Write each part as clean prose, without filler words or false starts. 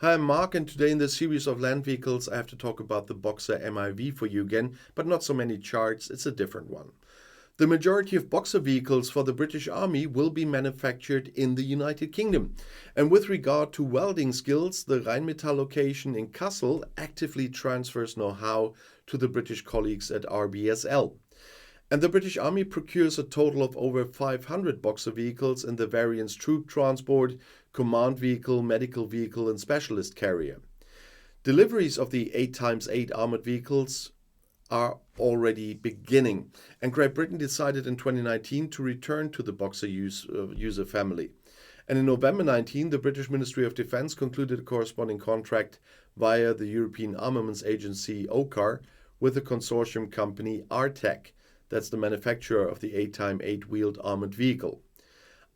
Hi, I'm Mark, and today in this series of land vehicles I have to talk about the Boxer MIV for you again, but not so many charts, it's a different one. The majority of Boxer vehicles for the British Army will be manufactured in the United Kingdom. And with regard to welding skills, the Rheinmetall location in Kassel actively transfers know-how to the British colleagues at RBSL. And the British Army procures a total of over 500 Boxer vehicles in the variants troop transport, command vehicle, medical vehicle and specialist carrier. Deliveries of the 8x8 armored vehicles are already beginning, and Great Britain decided in 2019 to return to the Boxer user family. And in November 19, the British Ministry of Defence concluded a corresponding contract via the European Armaments Agency OCCAR with the consortium company ARTEC. That's the manufacturer of the 8x8 wheeled armored vehicle.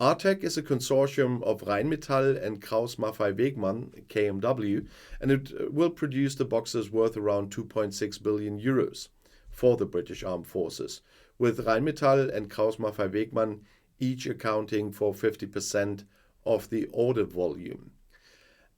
ARTEC is a consortium of Rheinmetall and Krauss-Maffei-Wegmann, KMW, and it will produce the Boxers worth around 2.6 billion euros for the British Armed Forces, with Rheinmetall and Krauss-Maffei-Wegmann each accounting for 50% of the order volume.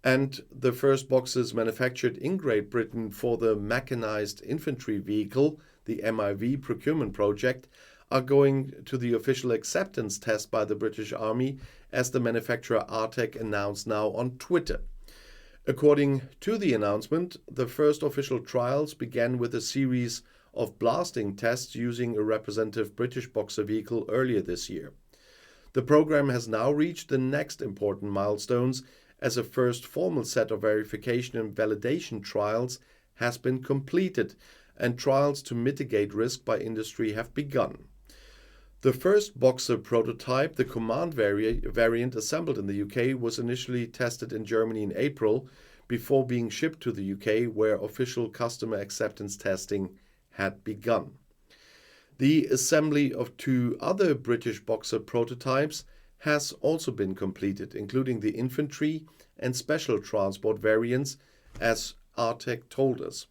And the first Boxers manufactured in Great Britain for the mechanized infantry vehicle, the MIV procurement project, are going to the official acceptance test by the British Army, as the manufacturer ARTEC announced now on Twitter. According to the announcement, the first official trials began with a series of blasting tests using a representative British Boxer vehicle earlier this year. The program has now reached the next important milestones, as a first formal set of verification and validation trials has been completed, and trials to mitigate risk by industry have begun. The first Boxer prototype, the command variant assembled in the UK, was initially tested in Germany in April before being shipped to the UK, where official customer acceptance testing had begun. The assembly of two other British Boxer prototypes has also been completed, including the infantry and special transport variants, as ARTEC told us.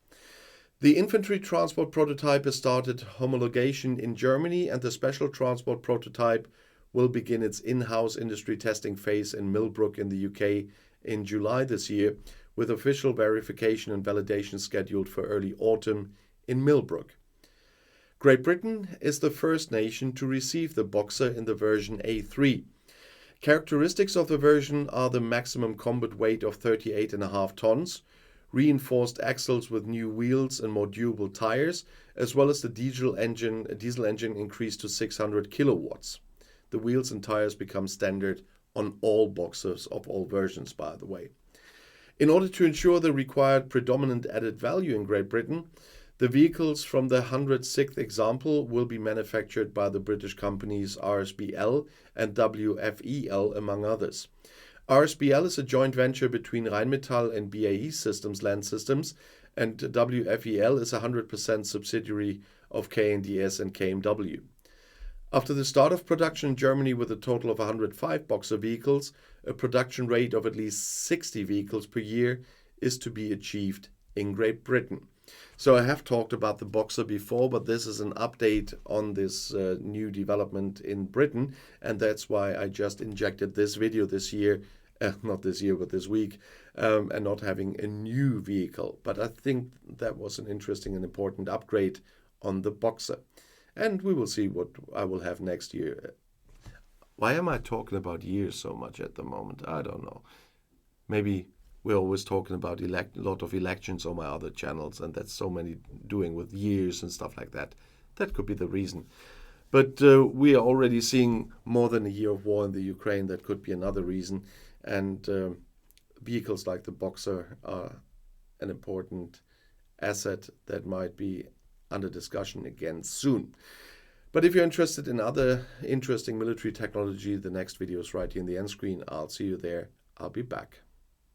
The infantry transport prototype has started homologation in Germany, and the special transport prototype will begin its in-house industry testing phase in Millbrook in the UK in July this year, with official verification and validation scheduled for early autumn in Millbrook. Great Britain is the first nation to receive the Boxer in the version A3. Characteristics of the version are the maximum combat weight of 38.5 tons, reinforced axles with new wheels and more durable tires, as well as the diesel engine increased to 600 kilowatts. The wheels and tires become standard on all Boxers of all versions, by the way. In order to ensure the required predominant added value in Great Britain, the vehicles from the 106th example will be manufactured by the British companies RSBL and WFEL, among others. RSBL is a joint venture between Rheinmetall and BAE Systems Land Systems, and WFEL is a 100% subsidiary of KNDS and KMW. After the start of production in Germany with a total of 105 Boxer vehicles, a production rate of at least 60 vehicles per year is to be achieved in Great Britain. So I have talked about the Boxer before, but this is an update on this new development in Britain, and that's why I just injected this video this year, not this year, but this week, and not having a new vehicle. But I think that was an interesting and important upgrade on the Boxer. And we will see what I will have next year. Why am I talking about years so much at the moment? I don't know. Maybe we're always talking about a lot of elections on my other channels, and that's so many doing with years and stuff like that. That could be the reason. But we are already seeing more than a year of war in the Ukraine. That could be another reason. And vehicles like the Boxer are an important asset that might be under discussion again soon. But if you're interested in other interesting military technology, the next video is right here in the end screen. I'll see you there. I'll be back.